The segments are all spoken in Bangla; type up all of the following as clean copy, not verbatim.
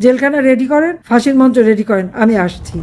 জেলখানা রেডি করেন, ফাঁসির মঞ্চ রেডি করেন, আমি আসছি।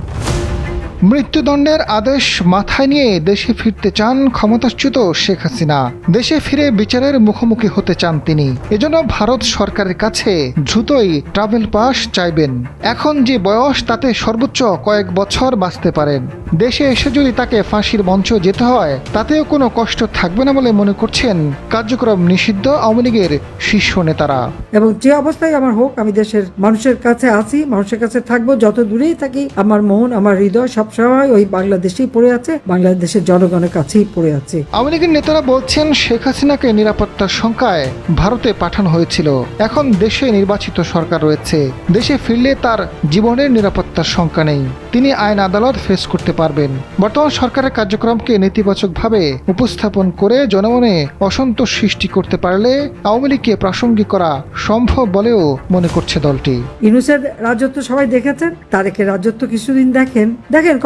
মৃত্যুদণ্ডের আদেশ মাথায় নিয়ে দেশে ফিরতে চান ক্ষমতাচ্যুত শেখ হাসিনা। দেশে ফিরে বিচারের মুখোমুখি হতে চান তিনি। এজন্য ভারত সরকারের কাছে দ্রুতই ট্রাভেল পাস চাইবেন। এখন যে বয়স, তাতে সর্বোচ্চ কয়েক বছর বাঁচতে পারেন। দেশে এসে যদি তাকে ফাঁসির মঞ্চ যেতে হয়, তাতেও কোনো কষ্ট থাকবে না বলে মনে করছেন কার্যক্রম নিষিদ্ধ আওয়ামী লীগের শীর্ষ নেতারা। এবং যে অবস্থায় আমার হোক, আমি দেশের মানুষের কাছে আছি, মানুষের কাছে থাকবো। যত দূরেই থাকি, আমার মন, আমার হৃদয় সবসময় ওই বাংলাদেশেই পড়ে আছে, বাংলাদেশের জনগণের কাছেই পড়ে আছে। আওয়ামী লীগের নেতারা বলছেন, শেখ হাসিনাকে নিরাপত্তার শঙ্কায় ভারতে পাঠানো হয়েছিল। এখন দেশে নির্বাচিত সরকার রয়েছে। দেশে ফিরলে তার জীবনের নিরাপত্তার শঙ্কা নেই। তিনি আইন আদালত ফেস করতে পারবেন। বর্তমান সরকারের কার্যক্রমকে নেতিবাচকভাবে উপস্থাপন করে জনমনে অসন্তোষ সৃষ্টি করতে পারলে আওয়ামী লীগকে প্রাসঙ্গিক করা সম্ভব বলেও মনে করছে দলটি। ইউনূসের রাজত্ব সবাই দেখেছেন, তারেকের রাজত্ব কিছুদিন দেখেন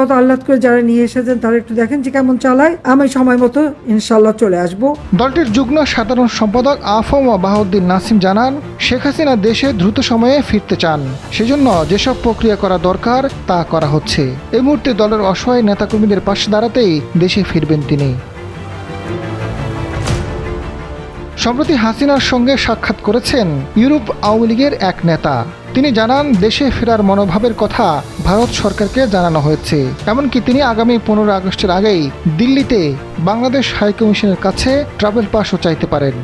কত আহ্লাদ করে যারা নিয়ে এসেছেন তারা একটু দেখেন যে কেমন চালায়। আমি সময় মতো ইনশাল্লাহ চলে আসব। দলটির যুগ্ম সাধারণ সম্পাদক আফম বাহাউদ্দিন নাসিম জানান, শেখ হাসিনা দেশে দ্রুত সময়ে ফিরতে চান। সেজন্য যেসব প্রক্রিয়া করা দরকার তা করা হচ্ছে। এই মুহূর্তে দলের অসহায় নেতাকর্মীদের পাশে দাঁড়াতেই দেশে ফিরবেন তিনি। সম্প্রতি হাসিনার সঙ্গে সাক্ষাৎ করেছেন ইউরোপ আওয়ামী লীগের এক নেতা। তিনি জানান, দেশে ফেরার মনোভাবের কথা ভারত সরকারকে জানানো হয়েছে। এমনকি তিনি আগামী 15 আগস্টের আগেই দিল্লিতে বাংলাদেশ হাইকমিশনের কাছে ট্রাভেল পাসও চাইতে পারেন।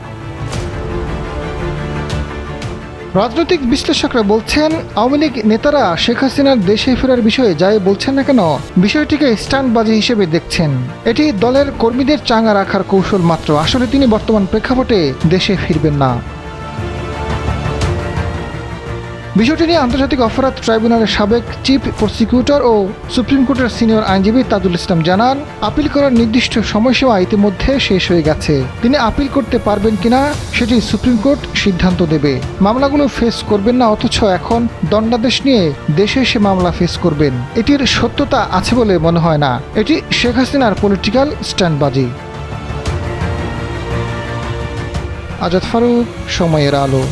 রাজনৈতিক বিশ্লেষকরা বলছেন, আওয়ামী লীগ নেতারা শেখ হাসিনার দেশে ফেরার বিষয়ে যাই বলছেন না কেন, বিষয়টিকে স্টান্টবাজি হিসেবে দেখছেন। এটি দলের কর্মীদের চাঙ্গা রাখার কৌশল মাত্র। আসলে তিনি বর্তমান প্রেক্ষাপটে দেশে ফিরবেন না। বিষয়টি নিয়ে আন্তর্জাতিক অপরাধ ট্রাইব্যুনালের সাবেক চিফ প্রসিকিউটর ও সুপ্রিম কোর্টের সিনিয়র আইনজীবী তাজুল ইসলাম জানান, আপিল করার নির্দিষ্ট সময়সীমা ইতিমধ্যে শেষ হয়ে গেছে। তিনি আপিল করতে পারবেন কিনা সেটি সুপ্রিম কোর্ট সিদ্ধান্ত দেবে। মামলাগুলো ফেস করবেন না, অথচ এখন দণ্ডাদেশ নিয়ে দেশে এসে মামলা ফেস করবেন। এটির সত্যতা আছে বলে মনে হয় না। এটি শেখ হাসিনার পলিটিক্যাল স্ট্যান্ডবাজি। আজাদ ফারুক, সময়ের আলো।